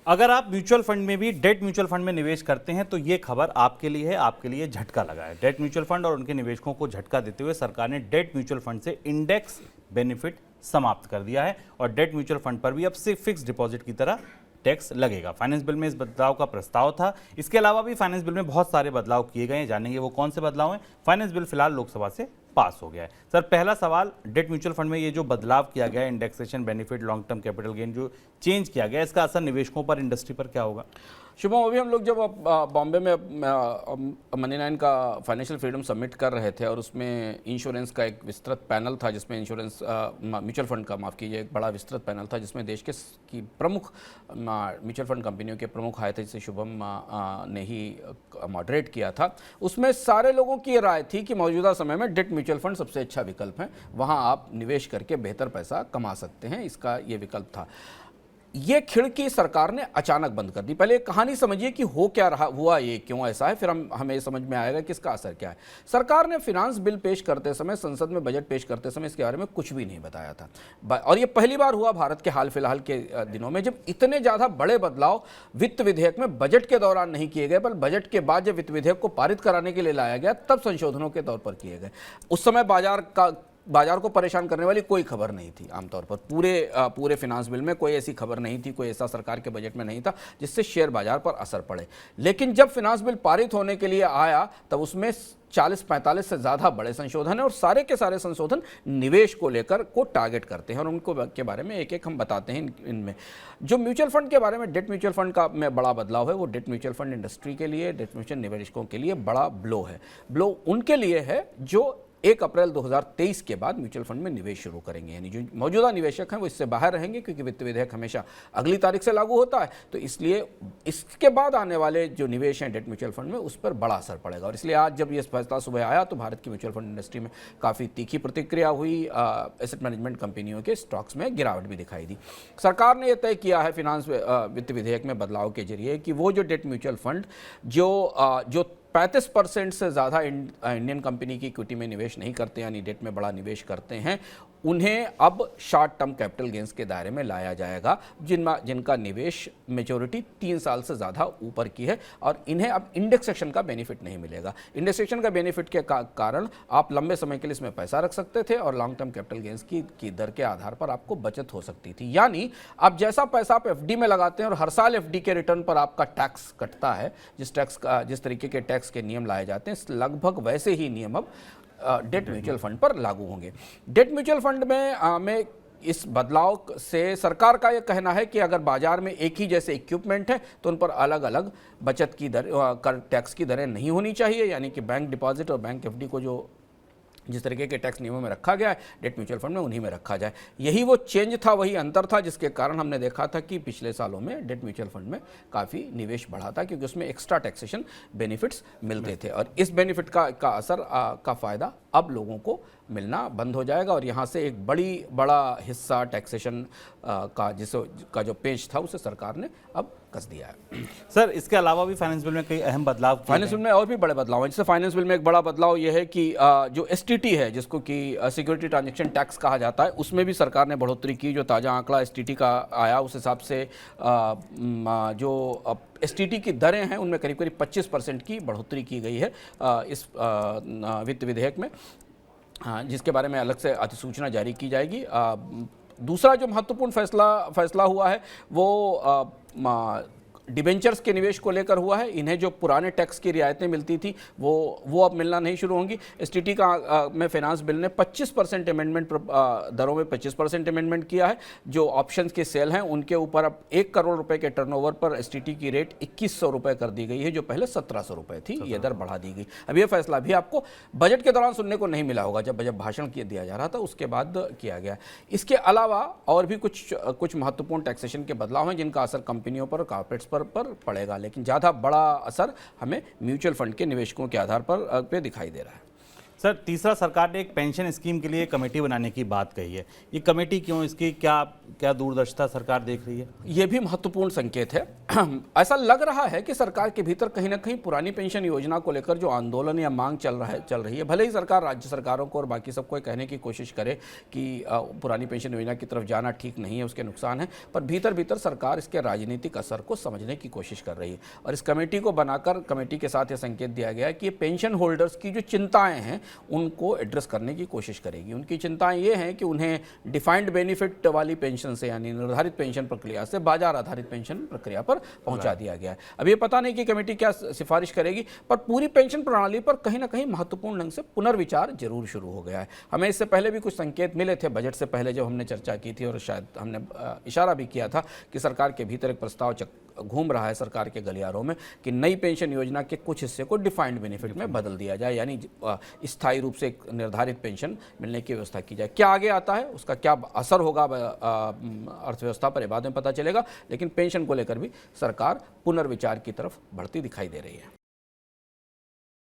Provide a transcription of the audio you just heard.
अगर आप mutual fund में भी डेट म्यूचुअल फंड में निवेश करते हैं तो ये खबर आपके लिए है, आपके लिए झटका लगा है। डेट म्यूचुअल फंड और उनके निवेशकों को झटका देते हुए सरकार ने डेट म्यूचुअल फंड से इंडेक्स बेनिफिट समाप्त कर दिया है और डेट म्यूचुअल फंड पर भी अब से फिक्स डिपॉजिट की तरह टैक्स लगेगा। फाइनेंस बिल में इस बदलाव का प्रस्ताव था। इसके अलावा भी फाइनेंस बिल में बहुत सारे बदलाव किए गए हैं, जानेंगे वो कौन से बदलाव हैं। फाइनेंस बिल फिलहाल लोकसभा से पास हो गया है। सर, पहला सवाल, डेट म्यूचुअल फंड में ये जो बदलाव किया गया है, indexation benefit, long term capital gain जो चेंज किया गया है, इसका असर निवेशकों पर, इंडस्ट्री पर क्या होगा? शुभम, अभी हम लोग जब बॉम्बे में मनी 9 का फाइनेंशियल फ्रीडम समिट कर रहे थे और उसमें इंश्योरेंस का एक विस्तृत पैनल था, जिसमें इंश्योरेंस म्यूचुअल फंड का, माफ़ कीजिए, एक बड़ा विस्तृत पैनल था जिसमें देश की प्रमुख म्यूचुअल फंड कंपनियों के प्रमुख आए थे, जिसे शुभम ने ही मॉडरेट किया था। उसमें सारे लोगों की राय थी कि मौजूदा समय में डेट म्यूचुअल फंड सबसे अच्छा विकल्प है, वहाँ आप निवेश करके बेहतर पैसा कमा सकते हैं, इसका ये विकल्प था। ये खिड़की सरकार ने अचानक बंद कर दी। पहले कहानी समझिए कि हो क्या रहा, हुआ ये, क्यों ऐसा है, फिर हमें समझ में आएगा कि इसका असर क्या है। सरकार ने फिनांस बिल पेश करते समय, संसद में बजट पेश करते समय इसके बारे में कुछ भी नहीं बताया था और ये पहली बार हुआ भारत के हाल फिलहाल के दिनों में जब इतने ज़्यादा बड़े बदलाव वित्त विधेयक में बजट के दौरान नहीं किए गए, पर बजट के बाद जब वित्त विधेयक को पारित कराने के लिए लाया गया तब संशोधनों के तौर पर किए गए। उस समय बाजार को परेशान करने वाली कोई खबर नहीं थी। आमतौर पर पूरे फिनांस बिल में कोई ऐसी खबर नहीं थी, कोई ऐसा सरकार के बजट में नहीं था जिससे शेयर बाजार पर असर पड़े। लेकिन जब फिनांस बिल पारित होने के लिए आया तब उसमें 40-45 से ज़्यादा बड़े संशोधन है और सारे के सारे संशोधन निवेश को लेकर को टारगेट करते हैं और उनको के बारे में एक एक हम बताते हैं। इनमें जो म्यूचुअल फंड के बारे में, डेट म्यूचुअल फंड का में बड़ा बदलाव है, वो डेट म्यूचुअल फंड इंडस्ट्री के लिए, डेट म्यूचुअल निवेशकों के लिए बड़ा ब्लो है। ब्लो उनके लिए है जो 1 अप्रैल 2023 के बाद म्यूचुअल फंड में निवेश शुरू करेंगे, यानी जो मौजूदा निवेशक हैं वो इससे बाहर रहेंगे, क्योंकि वित्त विधेयक हमेशा अगली तारीख से लागू होता है, तो इसलिए इसके बाद आने वाले जो निवेश हैं डेट म्यूचुअल फंड में उस पर बड़ा असर पड़ेगा। और इसलिए आज जब ये फैसला सुबह आया तो भारत की म्यूचुअल फंड इंडस्ट्री में काफ़ी तीखी प्रतिक्रिया हुई। एसेट मैनेजमेंट कंपनियों के स्टॉक्स में गिरावट भी दिखाई दी। सरकार ने यह तय किया है फिनांस वित्त विधेयक में बदलाव के जरिए कि वो जो डेट म्यूचुअल फंड जो 35% से ज़्यादा इंडियन कंपनी की इक्विटी में निवेश नहीं करते, यानी डेट में बड़ा निवेश करते हैं, उन्हें अब शॉर्ट टर्म कैपिटल गेंस के दायरे में लाया जाएगा, जिनका निवेश मेच्योरिटी 3 साल से ज़्यादा ऊपर की है और इन्हें अब इंडेक्सेशन का बेनिफिट नहीं मिलेगा। इंडेक्सेशन का बेनिफिट के कारण आप लंबे समय के लिए इसमें पैसा रख सकते थे और लॉन्ग टर्म कैपिटल गेंस की दर के आधार पर आपको बचत हो सकती थी। यानी अब जैसा पैसा आप एफडी में लगाते हैं और हर साल एफडी के रिटर्न पर आपका टैक्स कटता है, जिस तरीके के टैक्स के नियम लाए जाते हैं, लगभग वैसे ही नियम अब डेट म्यूचुअल फंड पर लागू होंगे। डेट म्यूचुअल फंड में इस बदलाव से सरकार का यह कहना है कि अगर बाजार में एक ही जैसे इक्विपमेंट है तो उन पर अलग अलग बचत की दर, टैक्स की दरें नहीं होनी चाहिए, यानी कि बैंक डिपॉजिट और बैंक एफडी को जो जिस तरीके के टैक्स नियमों में रखा गया है, डेट म्यूचुअल फंड में उन्हीं में रखा जाए। यही वो चेंज था, वही अंतर था जिसके कारण हमने देखा था कि पिछले सालों में डेट म्यूचुअल फंड में काफ़ी निवेश बढ़ा था, क्योंकि उसमें एक्स्ट्रा टैक्सेशन बेनिफिट्स मिलते थे और इस बेनिफिट का असर का फ़ायदा अब लोगों को मिलना बंद हो जाएगा और यहाँ से एक बड़ा हिस्सा टैक्सेशन का जो पेच था उसे सरकार ने अब कस दिया है। सर, इसके अलावा भी फाइनेंस बिल में कई अहम बदलाव, फाइनेंस बिल में और भी बड़े बदलाव हैं। जैसे फाइनेंस बिल में एक बड़ा बदलाव यह है कि जो एसटीटी है, जिसको कि सिक्योरिटी ट्रांजैक्शन टैक्स कहा जाता है, उसमें भी सरकार ने बढ़ोतरी की। जो ताज़ा आंकड़ा एसटीटी का आया उस हिसाब से जो एसटीटी की दरें हैं उनमें करीब 25% की बढ़ोतरी की गई है इस वित्त विधेयक में, जिसके बारे में अलग से अधिसूचना जारी की जाएगी। दूसरा जो महत्वपूर्ण फैसला हुआ है वो डिबेंचर्स के निवेश को लेकर हुआ है। इन्हें जो पुराने टैक्स की रियायतें मिलती थी वो अब मिलना नहीं शुरू होंगी। एसटीटी में फाइनेंस बिल ने 25% अमेंडमेंट, दरों में 25% अमेंडमेंट किया है। जो ऑप्शंस के सेल हैं उनके ऊपर अब 1 करोड़ रुपए के टर्नओवर पर एसटीटी की रेट 2100 रुपये कर दी गई है, जो पहले 1700 रुपये थी। ये दर बढ़ा दी गई। अब ये फैसला भी आपको बजट के दौरान सुनने को नहीं मिला होगा, जब बजट भाषण दिया जा रहा था उसके बाद किया गया। इसके अलावा और भी कुछ महत्वपूर्ण टैक्सेशन के बदलाव हैं जिनका असर कंपनियों पर, कॉर्पोरेट्स पर पड़ेगा, लेकिन ज़्यादा बड़ा असर हमें म्यूचुअल फंड के निवेशकों के आधार पर दिखाई दे रहा है। सर, तीसरा, सरकार ने एक पेंशन स्कीम के लिए कमेटी बनाने की बात कही है। ये कमेटी क्यों, इसकी क्या क्या दूरदर्शिता सरकार देख रही है? ये भी महत्वपूर्ण संकेत है। ऐसा लग रहा है कि सरकार के भीतर कहीं ना कहीं पुरानी पेंशन योजना को लेकर जो आंदोलन या मांग चल रही है, भले ही सरकार राज्य सरकारों को और बाकी सबको कहने की कोशिश करे कि पुरानी पेंशन योजना की तरफ जाना ठीक नहीं है, उसके नुकसान है, पर भीतर भीतर सरकार इसके राजनीतिक असर को समझने की कोशिश कर रही है। और इस कमेटी को बनाकर कमेटी के साथ यह संकेत दिया गया है कि पेंशन होल्डर्स की जो चिंताएं हैं उनको एड्रेस करने की कोशिश करेगी। उनकी चिंताएं ये हैं कि उन्हें डिफाइंड बेनिफिट वाली पेंशन से, यानी निर्धारित पेंशन प्रक्रिया से बाजार आधारित पेंशन प्रक्रिया पर पहुंचा दिया गया है। अब ये पता नहीं कि कमेटी क्या सिफारिश करेगी, पर पूरी पेंशन प्रणाली पर कहीं ना कहीं महत्वपूर्ण ढंग से पुनर्विचार जरूर शुरू हो गया है। हमें इससे पहले भी कुछ संकेत मिले थे, बजट से पहले जब हमने चर्चा की थी, और शायद हमने इशारा भी किया था कि सरकार के भीतर एक प्रस्ताव घूम रहा है सरकार के गलियारों में कि नई पेंशन योजना के कुछ हिस्से को डिफाइंड बेनिफिट में बदल दिया जाए, यानी स्थायी रूप से एक निर्धारित पेंशन मिलने की व्यवस्था की जाए। क्या आगे आता है, उसका क्या असर होगा अर्थव्यवस्था पर, बाद में पता चलेगा, लेकिन पेंशन को लेकर भी सरकार पुनर्विचार की तरफ बढ़ती दिखाई दे रही है।